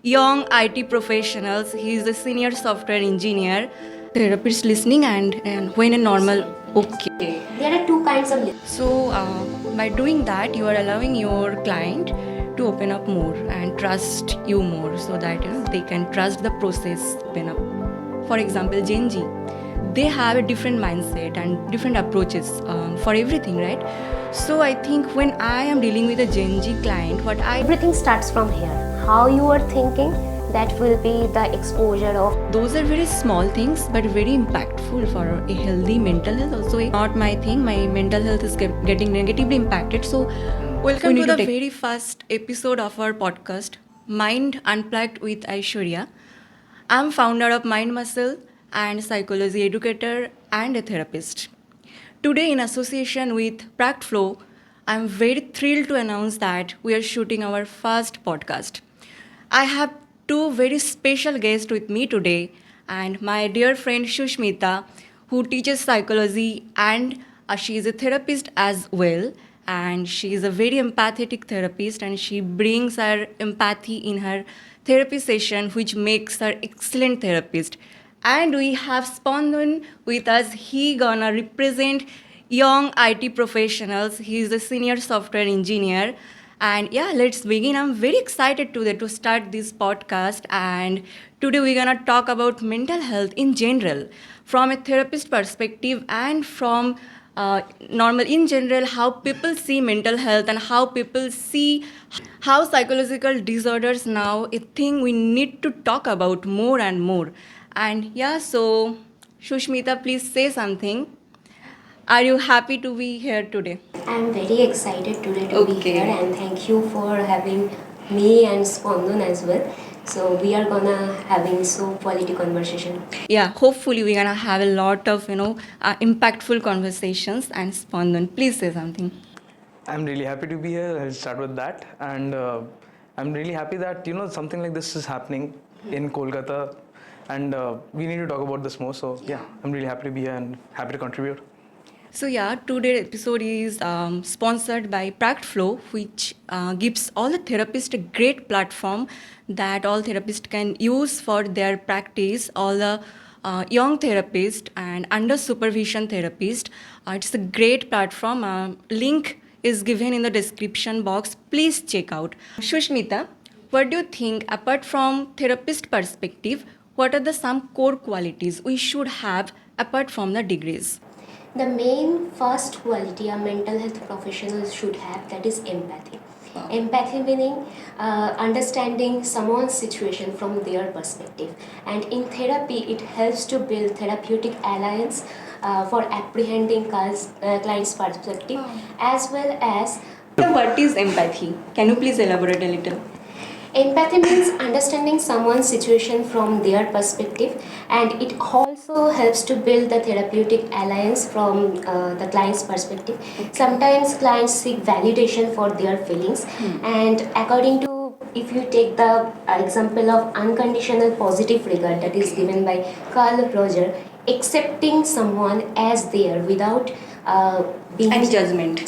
young IT professionals. He is a senior software engineer. Therapist listening and when a normal okay. There are two kinds of listening. So by doing that, you are allowing your client to open up more and trust you more, so that they can trust the process. Open up. For example, Gen Z, they have a different mindset and different approaches for everything, right? So I think when I am dealing with a Gen Z client, Everything starts from here. How you are thinking, that will be the exposure of. those are very small things but very impactful for a healthy mental health. Also, not my thing. My mental health is getting negatively impacted. So, welcome to the very first episode of our podcast, Mind Unplugged with Aishwarya. I'm founder of Mind Muscle and psychology educator and a therapist. Today, in association with Pract Flow, I'm very thrilled to announce that we are shooting our first podcast. I have two very special guests with me today, and my dear friend Shushmita, who teaches psychology and she is a therapist as well. And she is a very empathetic therapist, and she brings her empathy in her therapy session, which makes her excellent therapist. And we have Spandan with us. He gonna represent young IT professionals. He is a senior software engineer. And yeah, let's begin. I'm very excited today to start this podcast. And today we're gonna talk about mental health in general, from a therapist perspective and from normal in general, how people see mental health and how people see how psychological disorders now a thing we need to talk about more and more. And yeah, so Shushmita, please say something. Are you happy to be here today? I'm very excited today to be here, and thank you for having me and Spandan as well. So we are gonna having so quality conversation. Yeah, hopefully we're gonna have a lot of impactful conversations. And Spandan, please say something. I'm really happy to be here. I'll start with that, and I'm really happy that something like this is happening in Kolkata, and we need to talk about this more. So yeah, I'm really happy to be here and happy to contribute. So yeah, today's episode is sponsored by Pract Flow, which gives all the therapists a great platform that all therapists can use for their practice. All the young therapists and under supervision therapists. It's a great platform. Link is given in the description box. Please check out. Shushmita, what do you think, apart from therapist perspective, what are the some core qualities we should have apart from the degrees? The main first quality a mental health professional should have, that is empathy. Wow. Empathy meaning understanding someone's situation from their perspective. And in therapy, it helps to build therapeutic alliance for apprehending client's perspective, as well as. So what is empathy? Can you please elaborate a little? Empathy means understanding someone's situation from their perspective, and it also helps to build the therapeutic alliance from the client's perspective. Okay. Sometimes clients seek validation for their feelings, and according to, if you take the example of unconditional positive regard that is given by Carl Roger, accepting someone as they are without being and judgment.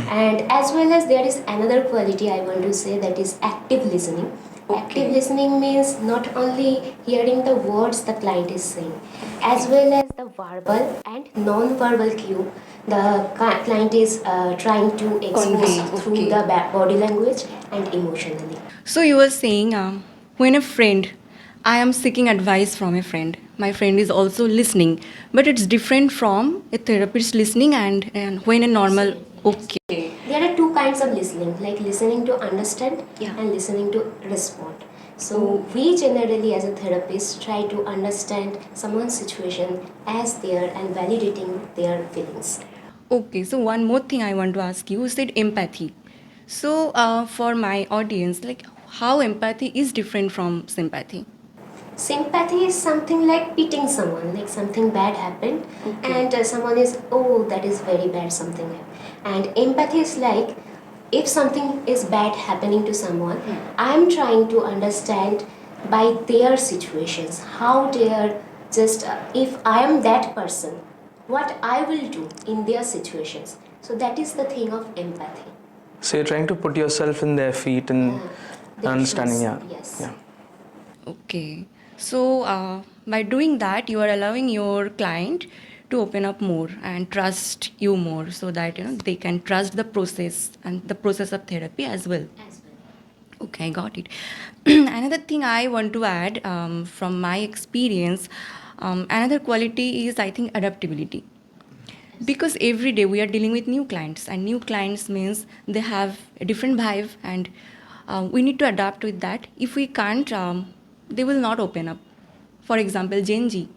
And as well as there is another quality I want to say, that is active listening. Okay. Active listening means not only hearing the words the client is saying, as well as the verbal and non-verbal cue the client is trying to expose through the body language and emotionally. So you were saying when a friend, I am seeking advice from a friend. My friend is also listening, but it's different from a therapist listening and when a normal okay. There are two kinds of listening, like listening to understand and listening to respond. So we generally as a therapist try to understand someone's situation as they are and validating their feelings. Okay, so one more thing I want to ask you. You said empathy. So for my audience, like how empathy is different from sympathy? Sympathy is something like pitying someone, like something bad happened, and someone is, oh, that is very bad, something. And empathy is like, if something is bad happening to someone, I'm trying to understand by their situations, how they are just, if I am that person, what I will do in their situations. So that is the thing of empathy. So you're trying to put yourself in their feet and Their understanding, shoes, yeah. Yes. Yeah. Okay. So, by doing that, you are allowing your client to open up more and trust you more so that they can trust the process and the process of therapy as well. As well. Okay, I got it. Another thing I want to add from my experience, another quality is, I think, adaptability. Because every day we are dealing with new clients, and new clients means they have a different vibe, and we need to adapt with that. If we can't, they will not open up. For example, Gen Z,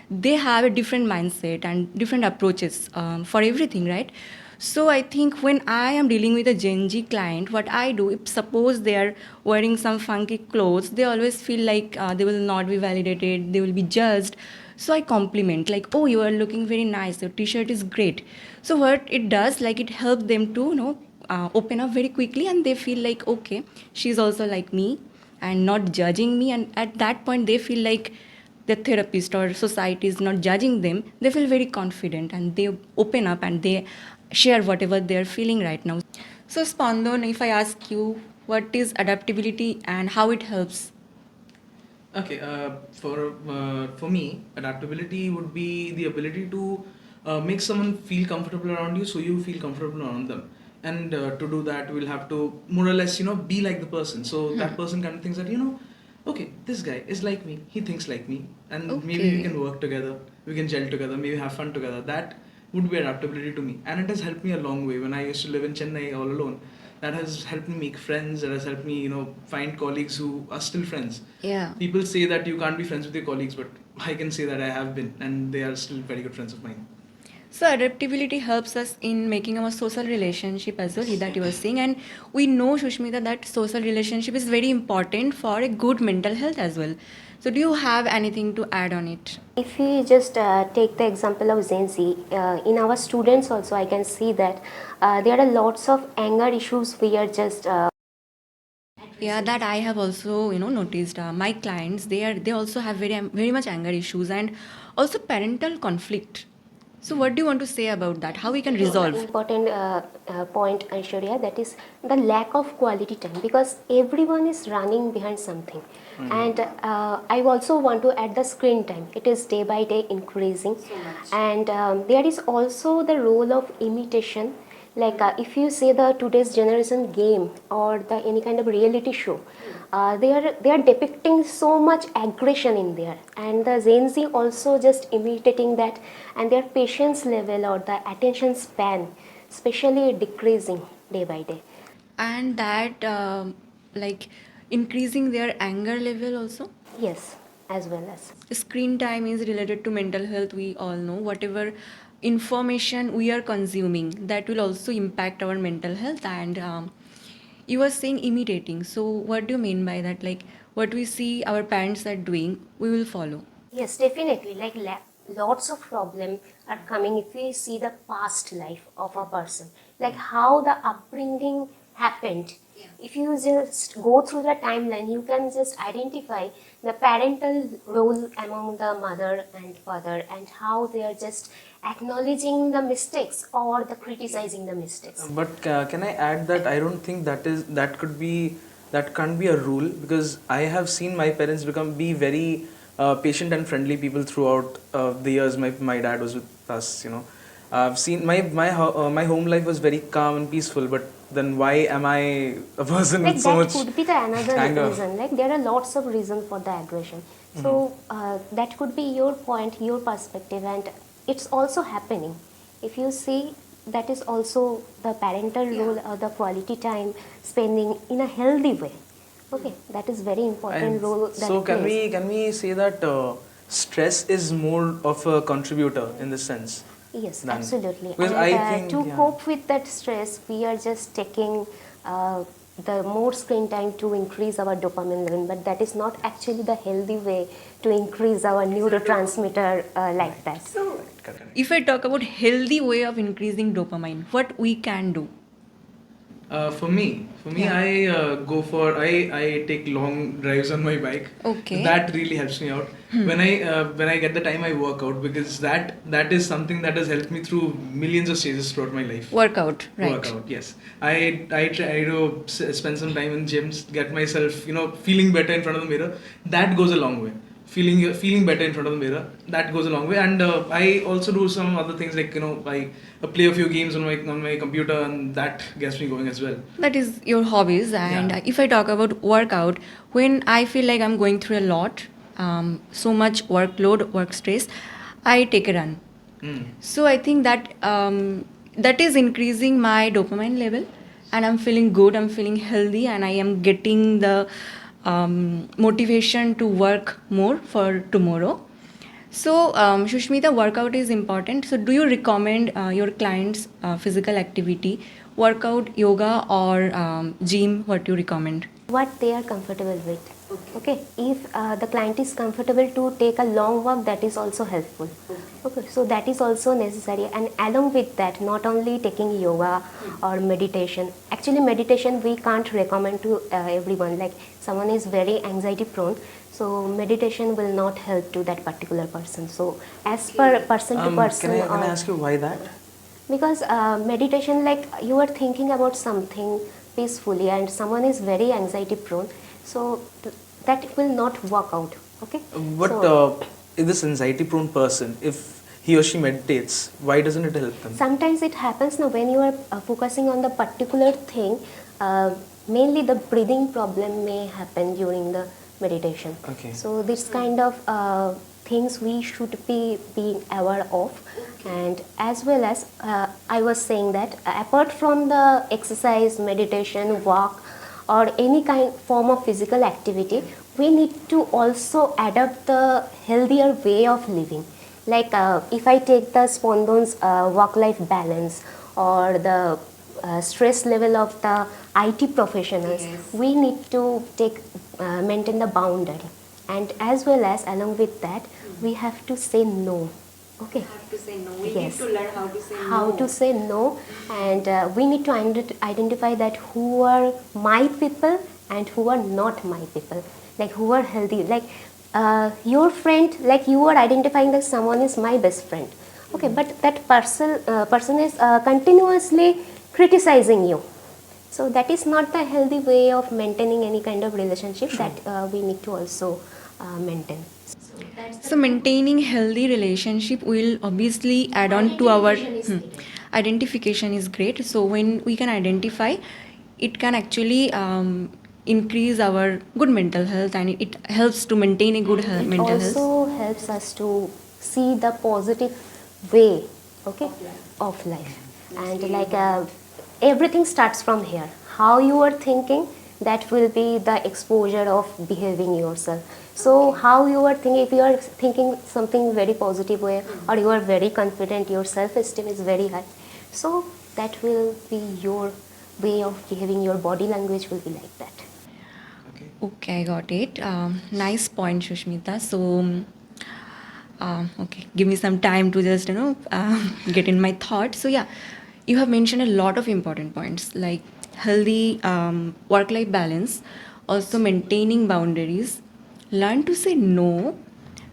they have a different mindset and different approaches for everything, right? So I think when I am dealing with a Gen Z client, what I do, if suppose they are wearing some funky clothes, they always feel like they will not be validated, they will be judged. So I compliment, like, oh, you are looking very nice, your t-shirt is great. So what it does, like, it helps them to open up very quickly, and they feel like, okay, she's also like me and not judging me. And at that point they feel like the therapist or society is not judging them. They feel very confident and they open up and they share whatever they're feeling right now. So Spandon, if I ask you, what is adaptability and how it helps? Okay, for me, adaptability would be the ability to make someone feel comfortable around you, so you feel comfortable around them. And to do that, we'll have to more or less, be like the person. So that person kind of thinks that, okay, this guy is like me. He thinks like me, and maybe we Okay. can work together. We can gel together. Maybe have fun together. That would be adaptability to me, and it has helped me a long way. When I used to live in Chennai all alone, that has helped me make friends. That has helped me, find colleagues who are still friends. Yeah. People say that you can't be friends with your colleagues, but I can say that I have been, and they are still very good friends of mine. So adaptability helps us in making our social relationship as well, that you were saying, and we know, Shushmita, that social relationship is very important for a good mental health as well. So do you have anything to add on it? If we just take the example of Gen Z, in our students also, I can see that there are lots of anger issues we are just Yeah, that I have also noticed. My clients, they also have very much anger issues and also parental conflict. So what do you want to say about that? How we can resolve? important point, Aishwarya, that is the lack of quality time, because everyone is running behind something. And I also want to add the screen time. It is day by day increasing. And there is also the role of imitation. Like if you say the today's generation game or the any kind of reality show, they are depicting so much aggression in there, and the Gen Z also just imitating that, and their patience level or the attention span especially decreasing day by day. And that like increasing their anger level also. Yes, as well as. Screen time is related to mental health, we all know. Whatever information we are consuming, that will also impact our mental health. And you were saying imitating, so what do you mean by that? Like, what we see our parents are doing, we will follow. Yes, definitely. Like lots of problems are coming if we see the past life of a person, like how the upbringing happened. If you just go through the timeline, you can just identify the parental role among the mother and father, and how they are just acknowledging the mistakes or the criticizing the mistakes. But can I add that I don't think that can't be a rule, because I have seen my parents be very patient and friendly people throughout the years. My dad was with us. I've seen my home life was very calm and peaceful. But then why am I a person Like with so that much could be the another anger? reason. Like there are lots of reasons for the aggression. So that could be your point, your perspective, and it's also happening. If you see, that is also the parental role or the quality time spending in a healthy way. Okay, that is very important And role that so can plays. we say that stress is more of a contributor in this sense? Yes, Than, absolutely. because And I think, to yeah. cope with that stress, we are just taking the more screen time to increase our dopamine level, but that is not actually the healthy way to increase our neurotransmitter like that. If I talk about healthy way of increasing dopamine, what we can do? For me, I take long drives on my bike. Okay. That really helps me out. When I get the time, I work out, because that is something that has helped me through millions of stages throughout my life. Workout, right? Workout, yes. I try to spend some time in gyms, get myself feeling better in front of the mirror. That goes a long way. Feeling better in front of the mirror, that goes a long way. And I also do some other things, like I play a few games on my computer, and that gets me going as well. That is your hobbies. And Yeah. if I talk about workout, when I feel like I'm going through a lot, so much workload, work stress, I take a run. So I think that that is increasing my dopamine level, and I'm feeling good, I'm feeling healthy, and I am getting the motivation to work more for tomorrow. So, Shushmita, workout is important. So, do you recommend your clients physical activity, workout, yoga, or gym? What do you recommend? What they are comfortable with. Okay, if the client is comfortable to take a long walk, that is also helpful. Okay, so that is also necessary. And along with that, not only taking yoga or meditation. Actually, meditation we can't recommend to everyone. Like someone is very anxiety prone, so meditation will not help to that particular person. So as per person to person, Can I ask you why that? because meditation, like you are thinking about something peacefully, and someone is very anxiety prone, so that will not work out. Okay. But So, if this anxiety prone person, if he or she meditates, why doesn't it help them? sometimes it happens now when you are focusing on the particular thing. Mainly the breathing problem may happen during the meditation. Okay. So this kind of things we should be being aware of. And as well as I was saying that apart from the exercise, meditation, walk, or any kind form of physical activity, we need to also adopt the healthier way of living. Like if I take the Spondon's work-life balance, or the stress level of the IT professionals, we need to take maintain the boundary, and as well as along with that, we have to say no. Okay. Have to say no. We Yes. need to learn how to say How no. to say no, and we need to identify that who are my people and who are not my people, like who are healthy, like your friend, like you are identifying that someone is my best friend. Okay, but that person is continuously criticizing you, so that is not the healthy way of maintaining any kind of relationship that we need to also maintain. So maintaining healthy relationship will obviously add on to our identification is great. So when we can identify, it can actually increase our good mental health, and it helps to maintain a good It mental health. also helps us to see the positive way, okay, of life. And like everything starts from here. How you are thinking, that will be the exposure of behaving yourself. So how you are thinking, if you are thinking something very positive way, or you are very confident, your self-esteem is very high, so that will be your way of behaving, your body language will be like that. Okay, I got it. Nice point, Shushmita. So, okay, give me some time to just get in my thoughts. So yeah, you have mentioned a lot of important points like healthy work-life balance, also maintaining boundaries, learn to say no,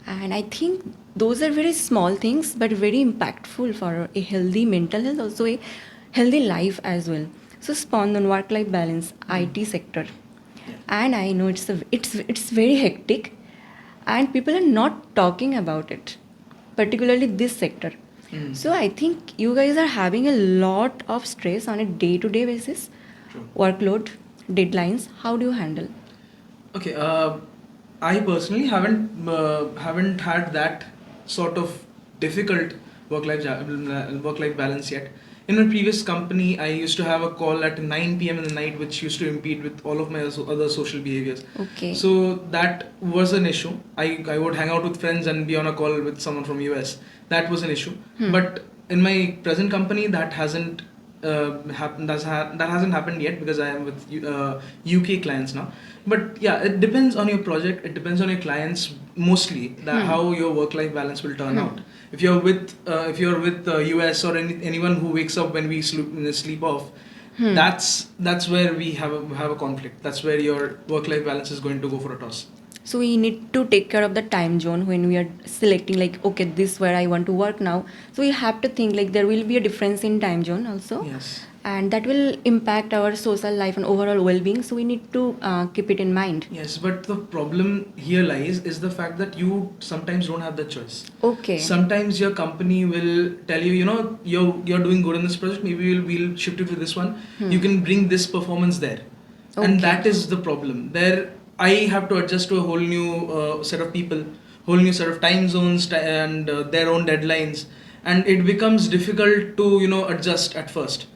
and I think those are very small things but very impactful for a healthy mental health, also a healthy life as well. So, spawn on work-life balance, IT sector, and I know it's very hectic, and people are not talking about it, particularly this sector. So I think you guys are having a lot of stress on a day-to-day basis, workload, deadlines. How do you handle? Okay, I personally haven't had that sort of difficult work life balance yet. In my previous company, I used to have a call at 9 p.m. in the night, which used to impede with all of my other social behaviors. Okay. So that was an issue. I would hang out with friends and be on a call with someone from US. That was an issue. But in my present company, that hasn't happened. That hasn't happened yet, because I am with UK clients now. But yeah, it depends on your project. It depends on your clients mostly, that how your work-life balance will turn out. If you're with US or anyone who wakes up when we sleep off, That's where we have a conflict. That's where your work-life balance is going to go for a toss. So we need to take care of the time zone when we are selecting, like, okay, this where I want to work now. So we have to think like there will be a difference in time zone also. Yes. And that will impact our social life and overall well-being. So we need to keep it in mind. Yes, but the problem here lies is the fact that you sometimes don't have the choice. Okay. Sometimes your company will tell you, you're doing good in this project. Maybe we'll shift you to this one. You can bring this performance there, and that is the problem. There, I have to adjust to a whole new set of people, whole new set of time zones and their own deadlines, and it becomes difficult to adjust at first.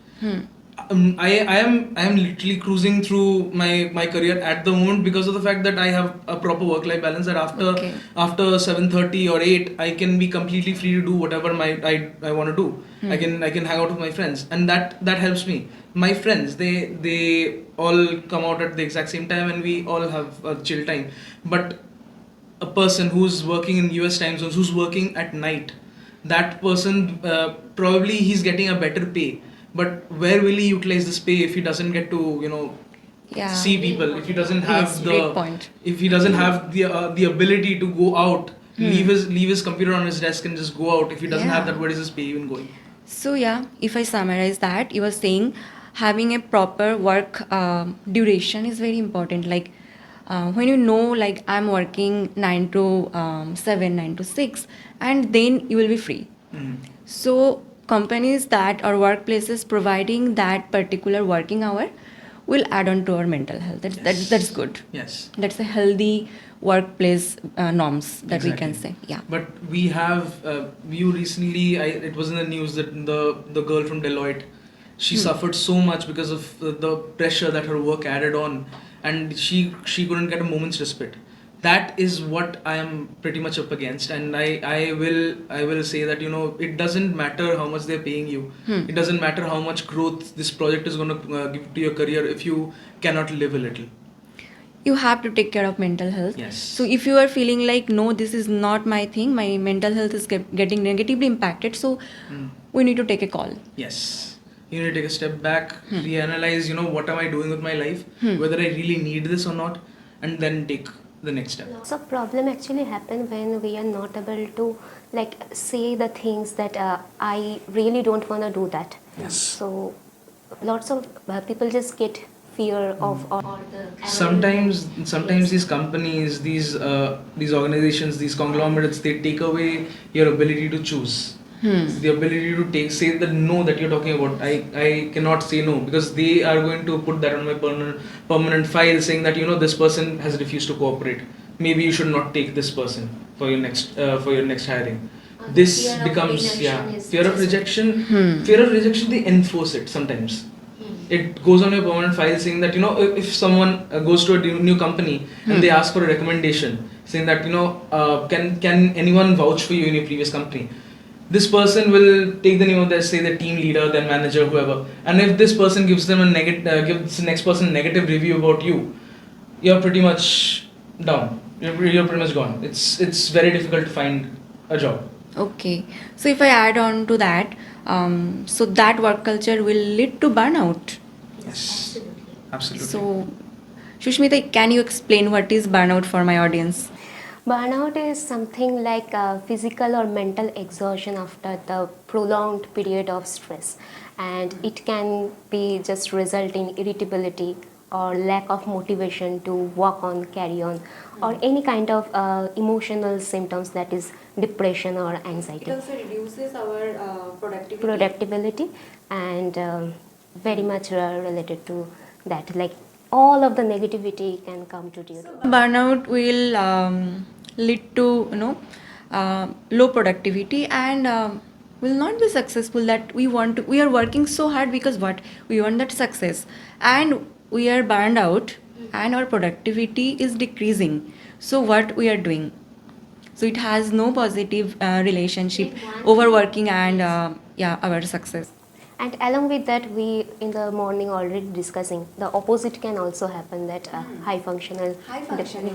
I am literally cruising through my career at the moment because of the fact that I have a proper work-life balance. That after 7:30 or 8, I can be completely free to do whatever I want to do. I can hang out with my friends, and that helps me. My friends, they all come out at the exact same time, and we all have a chill time. But a person who's working in US time zones, who's working at night, that person probably he's getting a better pay. But where will he utilize this pay if he doesn't get to see people? If he doesn't have great point. if he doesn't have the ability to go out, leave his computer on his desk and just go out. If he doesn't have that, where is his pay even going? So yeah, if I summarize that, you were saying having a proper work duration is very important. Like when you know, like I'm working 9 to 7, 9 to 6, and then you will be free. So companies that or workplaces providing that particular working hour will add on to our mental health. That's good. Yes. That's a healthy workplace norms that we can say. Yeah. But we have you recently. It was in the news that the girl from Deloitte, she suffered so much because of the pressure that her work added on, and she couldn't get a moment's respite. That is what I am pretty much up against, and I will say that it doesn't matter how much they're paying you. It doesn't matter how much growth this project is going to give to your career if you cannot live a little. You have to take care of mental health. Yes. So if you are feeling like, no, this is not my thing, my mental health is getting negatively impacted, so we need to take a call. Yes. You need to take a step back, reanalyze, what am I doing with my life, whether I really need this or not, and then take the next step. Lots of problem actually happen when we are not able to say the things that I really don't want to do that. Yes. So lots of people just get fear of or the Sometimes these companies, these organizations, these conglomerates, they take away your ability to choose. The ability to say the no that you're talking about. I cannot say no because they are going to put that on my permanent file saying that this person has refused to cooperate. Maybe you should not take this person for your next hiring. This becomes fear of rejection. Fear of rejection. They enforce it sometimes. It goes on your permanent file saying that if someone goes to a new company and they ask for a recommendation saying that can anyone vouch for you in your previous company. This person will take the name of their team leader, their manager, whoever, and if this person gives them gives the next person negative review about you, you're pretty much down. You're pretty much gone. It's very difficult to find a job. Okay. So if I add on to that, so that work culture will lead to burnout. Yes. Absolutely. So, Shushmita, can you explain what is burnout for my audience? Burnout is something like physical or mental exhaustion after the prolonged period of stress, and it can be just result in irritability or lack of motivation to work on, carry on, or any kind of emotional symptoms, that is depression or anxiety. It also reduces our Productivity and very much related to that, like all of the negativity can come to you. Burnout will lead to low productivity and will not be successful. That we are working so hard because what we want, that success, and we are burned out and our productivity is decreasing. So what we are doing? So it has no positive relationship overworking and our success. And along with that, we in the morning already discussing the opposite can also happen, that high functional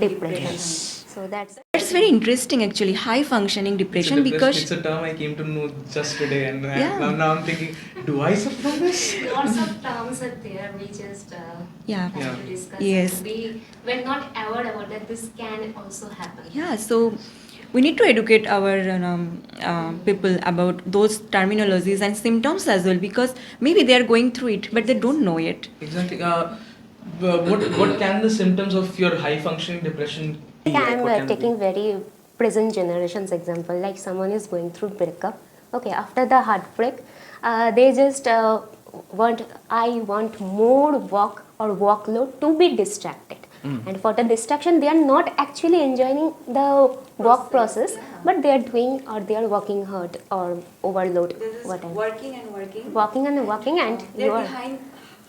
depression. Yes. So that's very interesting actually, high functioning depression, because it's a term I came to know just today, and Yeah. now I'm thinking, do I suffer from this? lots of terms are there. We just Yeah. have Yeah. to discuss. Yes. And we're not aware about that. This can also happen. yeah, so we need to educate our people about those terminologies and symptoms as well, because maybe they are going through it but they don't know it. Exactly. What can the symptoms of your high functioning depression be? Like I'm What can they taking be? very present generations example. Like someone is going through breakup. Okay, after the heartbreak, they just I want more work or workload to be distracted. And for the distraction, they are not actually enjoying the work process, but they are doing or they are working hard or overload, whatever. Working and working. Working and working, and you are behind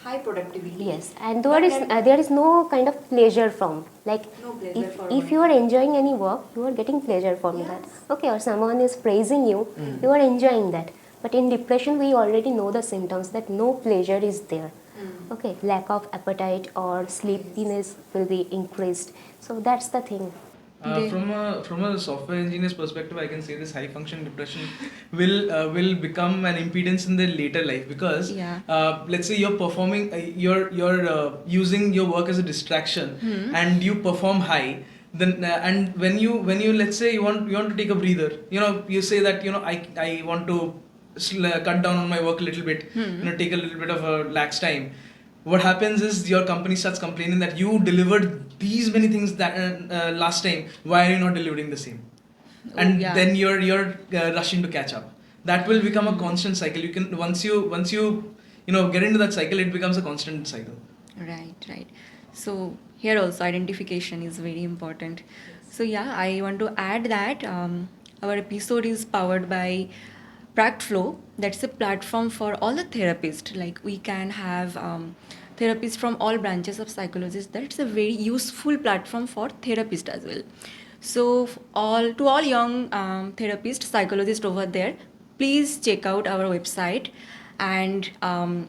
high productivity. yes, and there is no kind of pleasure from, like No pleasure if, for if you are enjoying any work, you are getting pleasure from that. Okay, or someone is praising you, you are enjoying that. But in depression, we already know the symptoms that no pleasure is there. Okay, lack of appetite or sleepiness will be increased. So that's the thing. From a software engineer's perspective, I can say this high function depression will become an impedance in their later life, because Yeah. let's say you're performing you're using your work as a distraction, and you perform high. Then and when you let's say you want to take a breather, you say that I want to cut down on my work a little bit, take a little bit of a lax time. What happens is your company starts complaining that you delivered these many things that last time. Why are you not delivering the same? And yeah. then you're rushing to catch up. That will become a constant cycle. You can once you get into that cycle, it becomes a constant cycle. Right. So here also identification is very important. So yeah, I want to add that our episode is powered by Flow. That's a platform for all the therapists. Like we can have therapists from all branches of psychology. That's a very useful platform for therapists as well. So all young therapists, psychologists over there, please check out our website. And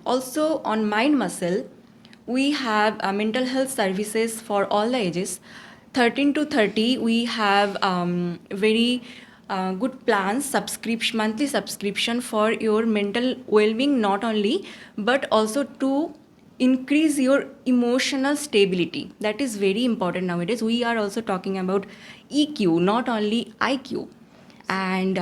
also on Mind Muscle, we have mental health services for all the ages. 13 to 30, we have very good plans, monthly subscription for your mental well-being, not only, but also to increase your emotional stability. That is very important nowadays. We are also talking about EQ, not only IQ. And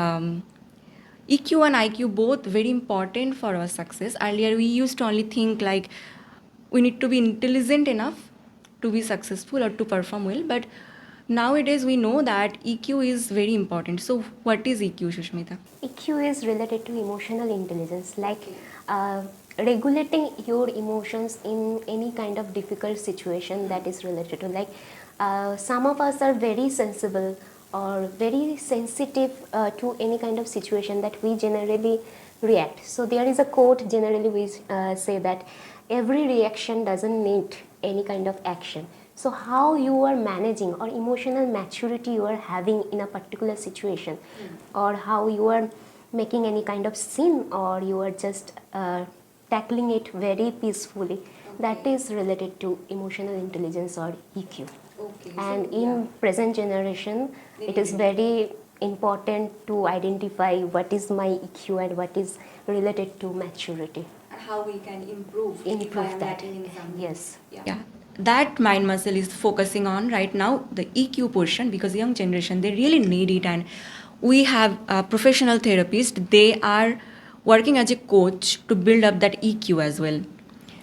EQ and IQ both very important for our success. Earlier we used to only think like we need to be intelligent enough to be successful or to perform well, but nowadays we know that EQ is very important. So what is EQ, Shushmita? EQ is related to emotional intelligence, like regulating your emotions in any kind of difficult situation. That is related to, like some of us are very sensible or very sensitive to any kind of situation that we generally react. So there is a quote generally we say that every reaction doesn't need any kind of action. So how you are managing or emotional maturity you are having in a particular situation, or how you are making any kind of sin, or you are just tackling it very peacefully, that is related to emotional intelligence or EQ. And in present generation, it is very important to identify what is my EQ and what is related to maturity. How we can improve That. Yes. Yeah, that Mind Muscle is focusing on right now the EQ portion, because young generation, they really need it. And we have professional therapists, they are working as a coach to build up that EQ as well.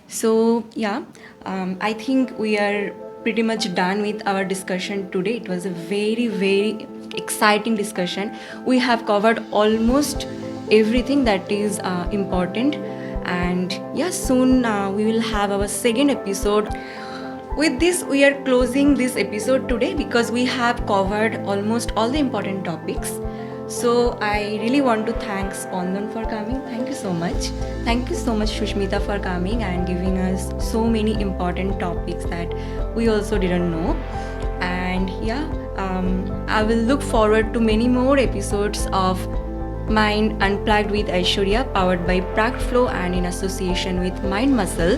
So yeah, I think we are pretty much done with our discussion today. It was a very exciting discussion. We have covered almost everything that is important. And yeah, soon we will have our second episode. With this, we are closing this episode today because we have covered almost all the important topics. So I really want to thank Spandan for coming. Thank you so much. Thank you so much, Shushmita, for coming and giving us so many important topics that we also didn't know. And yeah, I will look forward to many more episodes of Mind Unplugged with Aishwarya, powered by Pract Flow and in association with Mind Muscle.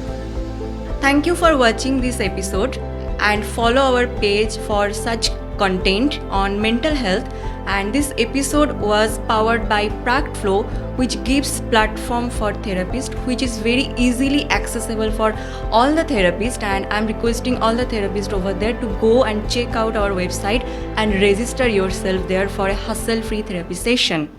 Thank you for watching this episode and follow our page for such content on mental health. And this episode was powered by Pract Flow, which gives platform for therapists, which is very easily accessible for all the therapists. And I'm requesting all the therapists over there to go and check out our website and register yourself there for a hassle-free therapy session.